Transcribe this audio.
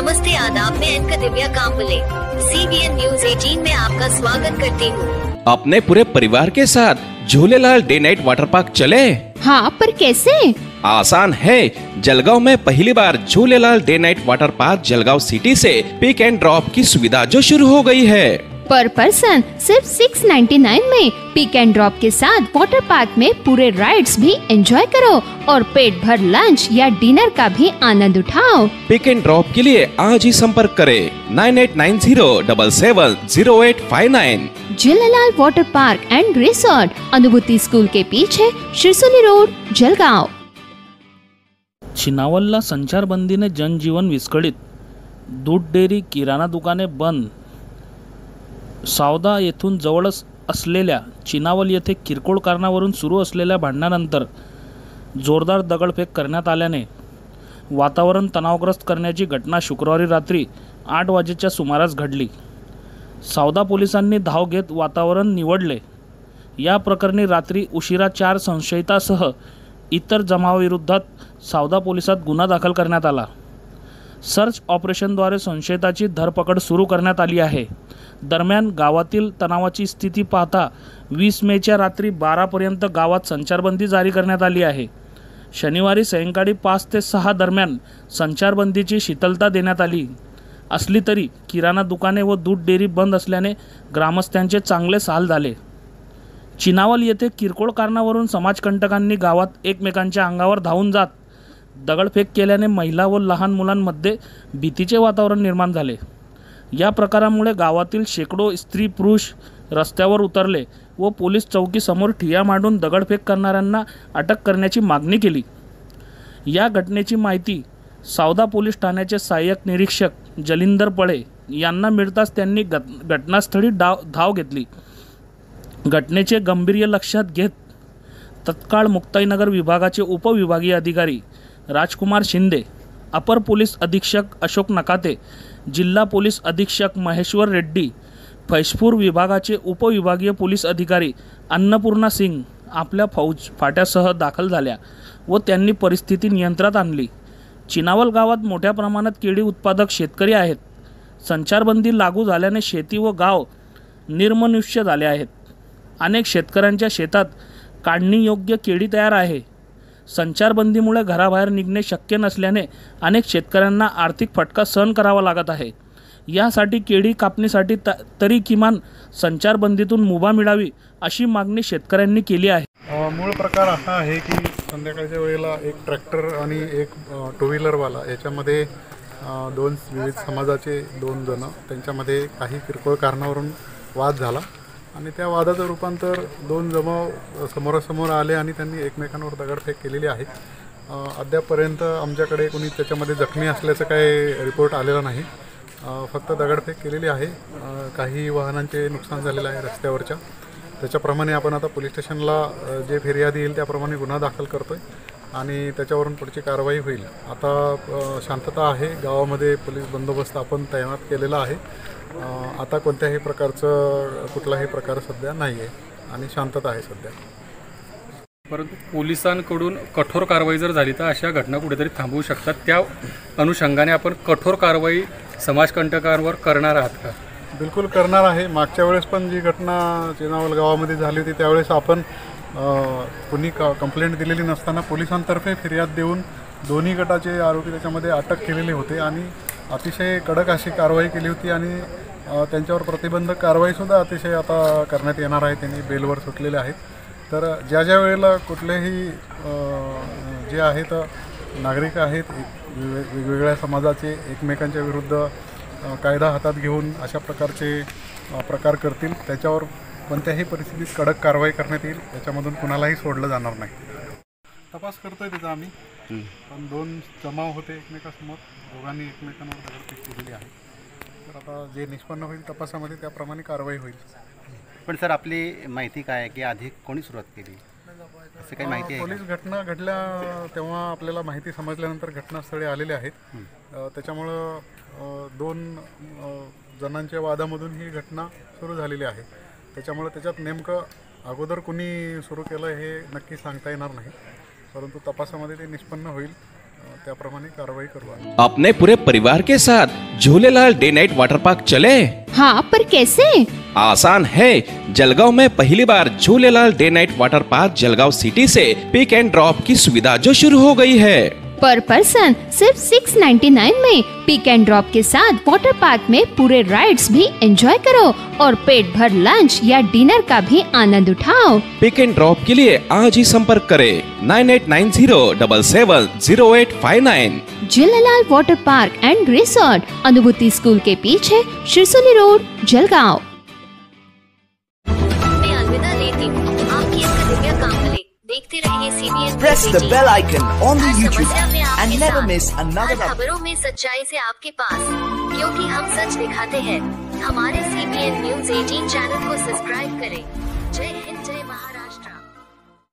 नमस्ते आदाब, मैं एंकर दिव्या Kamble CBN news 18 में आपका स्वागत करती हूँ। अपने पूरे परिवार के साथ Jhulelal day night water park चले? हाँ, पर कैसे? आसान है। जलगांव में पहली बार Jhulelal day night water park Jalgaon city से पिक एंड ड्रॉप की सुविधा जो शुरू हो गई है। पर पर्सन सिर्फ 699 में पिक एंड ड्रॉप के साथ वाटर पार्क में पूरे राइड्स भी एंजॉय करो और पेट भर लंच या डिनर का भी आनंद उठाओ। पिक एंड ड्रॉप के लिए आज ही संपर्क करें 9890770859। Jhulelal water park end resort, अनुभूति स्कूल के पीछे, शिरसोली रोड, जलगांव। चिनावलला संचारबंदीने जनजीवन विस्कळीत, दूध डेअरी, किराणा दुकाने बंद। सावदा येथून जवळच असलेल्या चिनावल येथे किरकोळ कारणावरून सुरू असलेल्या भांडणानंतर जोरदार दगडफेक करण्यात आल्याने वातावरण तणावग्रस्त करण्याची घटना शुक्रवारी रात्री 8 वाजेच्या सुमारास घडली। सावदा पोलिसांनी धाव घेत वातावरण निवडले। या प्रकरणी रात्री उशिरा 4 संशयितांसह इतर जमावाविरोधात सावदा पोलिसात गुन्हा दाखल करण्यात आला। सर्च ऑपरेशनद्वारे संशयिताची धरपकड सुरू करण्यात आली आहे। दरम्यान गावातील तणावाची स्थिती पाहता 20 मेच्या रात्री 12 पर्यंत गावात संचारबंदी जारी करण्यात आली आहे। शनिवारी सायंकाळी 5 ते 6 दरम्यान संचारबंदीची शिथिलता देण्यात आली असली तरी किराणा दुकाने व दूध डेअरी बंद असल्याने ग्रामस्थांचे चांगलेच हाल झाले। चिनावल येथे किरकोळ कारणावरून समाजकंटकांनी गावात एकमेकांच्या अंगावर धावून जात दगडफेक केल्याने महिला व लहान मुलांमध्ये भीतीचे वातावरण निर्माण झाले। या प्रकारामुळे गावातील शेकडो स्त्री पुरुष रस्त्यावर उतरले व पोलीस चौकीसमोर ठिय्या मांडून दगडफेक करणाऱ्यांना अटक करण्याची मागणी केली। या घटनेची माहिती सावदा पोलीस ठाण्याचे सहाय्यक निरीक्षक जलिंदर पळे यांना मिळताच त्यांनी घटनास्थळी धाव घेतली। घटनेचे गांभीर्य लक्षात घेत तत्काळ मुक्ताईनगर विभागाचे उपविभागीय अधिकारी राजकुमार शिंदे, अपर पोलीस अधीक्षक अशोक नकाते, जिल्हा पोलीस अधीक्षक महेश्वर रेड्डी, फैजपूर विभागाचे उपविभागीय पोलीस अधिकारी अन्नपूर्णा सिंग आपल्या फाट्यासह दाखल झाल्या व त्यांनी परिस्थिती नियंत्रणात आणली। चिनावल गावात मोठ्या प्रमाणात केळी उत्पादक शेतकरी आहेत। संचारबंदी लागू झाल्याने शेती व गाव निर्मनुष्य झाले आहेत। अनेक शेतकऱ्यांच्या शेतात काढणी योग्य केळी तयार आहे। संचारबंदीमुळे घराबाहेर निघणे शक्य नसल्याने अनेक शेतकऱ्यांना आर्थिक फटका सहन करावा लागत आहे। यासाठी केळी कापणीसाठी तरी किमान संचारबंदीतून मुभा मिळावी अशी मागणी शेतकऱ्यांनी केली आहे। मूळ प्रकार असा आहे की संध्याकाळच्या वेळेला एक ट्रॅक्टर आणि एक टू व्हीलरवाला याच्यामध्ये दोन विविध समाजाचे 2 जण त्यांच्यामध्ये काही किरकोळ कारणावरून वाद झाला आणि त्या वादाचं रूपांतर 2 जमाव समोरासमोर आले आणि त्यांनी एकमेकांवर दगडफेक केलेली आहे। अद्यापपर्यंत आमच्याकडे कोणी त्याच्यामध्ये जखमी असल्याचं काही रिपोर्ट आलेला नाही। फक्त दगडफेक केलेली आहे। काही वाहनांचे नुकसान झालेलं आहे रस्त्यावरच्या। त्याच्याप्रमाणे आपण आता पोलीस स्टेशनला जे फिर्यादी येईल त्याप्रमाणे गुन्हा दाखल करतोय आणि त्याच्यावरून पुढची कारवाई होईल। आता शांतता आहे गावामध्ये, पोलीस बंदोबस्त आपण तैनात केलेला आहे। आता कोणत्याही प्रकारचं कुठलाही प्रकार सध्या नाही आहे आणि शांतता आहे सध्या। परंतु पोलिसांकडून कठोर कारवाई जर झाली तर अशा घटना कुठेतरी थांबवू शकतात। त्या अनुषंगाने आपण कठोर कारवाई समाजकंटकांवर करणार आहात का? बिलकुल करणार आहे। मागच्या वेळेस पण जी घटना चिनावल गावामध्ये झाली होती त्यावेळेस आपण कुणी कंप्लेंट दिलेली नसताना पोलिसांतर्फे फिर्याद देऊन दोन्ही गटाचे आरोपी त्याच्यामध्ये अटक केलेले होते आणि अतिशय कडक अशी कारवाई केली होती आणि त्यांच्यावर प्रतिबंधक कारवाईसुद्धा अतिशय आता करण्यात येणार आहे। त्यांनी बेलवर सुटलेले आहेत। तर ज्या ज्या वेळेला कुठलेही जे आहेत नागरिक आहेत वेगवेगळ्या समाजाचे एकमेकांच्या विरुद्ध कायदा हातात घेऊन अशा प्रकारचे प्रकार करतील त्याच्यावर कोणत्याही परिस्थितीत कडक कारवाई करण्यात येईल। त्याच्यामधून कुणालाही सोडलं जाणार नाही। तपास करतोय त्याचा आम्ही, पण 2 जमाव होते एकमेकांसमोर, दोघांनी एकमेकांवर दगडफेक केलेली आहे। तर आता जे निष्पन्न होईल तपासामध्ये त्याप्रमाणे कारवाई होईल। पण सर, आपली माहिती काय आहे की आधी कोणी सुरुवात केली असं काही माहिती आहे? पोलीस घटना घडल्या तेव्हा आपल्याला माहिती समजल्यानंतर घटनास्थळी आलेले आहेत। त्याच्यामुळं 2 जणांच्या वादामधून ही घटना सुरू झालेली आहे। त्याच्यामुळे त्याच्यात नेमकं अगोदर कुणी सुरू केलं हे नक्की सांगता येणार नाही, परंतु तपासामध्ये ते निष्पन्न होईल त्याप्रमाणे कारवाई करू आम्ही. अपने पूरे परिवार के साथ Jhulelal day night water park चले? हाँ, पर कैसे? आसान है। जलगांव में पहली बार Jhulelal day night water park Jalgaon city से पिक एंड ड्रॉप की सुविधा जो शुरू हो गई है। पर पर्सन सिर्फ 699 में पिक एंड ड्रॉप के साथ वाटर पार्क में पूरे राइड्स भी एंजॉय करो और पेट भर लंच या डिनर का भी आनंद उठाओ। पिक एंड ड्रॉप के लिए आज ही संपर्क करें 9890770859। Jhulelal water park end resort, अनुभूति स्कूल के पीछे, शिरसोली रोड, जलगांव। मैं अलविदा लेती हूँ। आपकी इसका दिव्या कांबले देखते रहिए CBN Press the bell icon on the her YouTube समस्या में app आपके and never साथ। miss another हर update. खबरों में सच्चाई से आपके पास, क्योंकि हम सच दिखाते हैं। हमारे CBN News 18 चैनल को सब्सक्राइब करें। जय हिंद।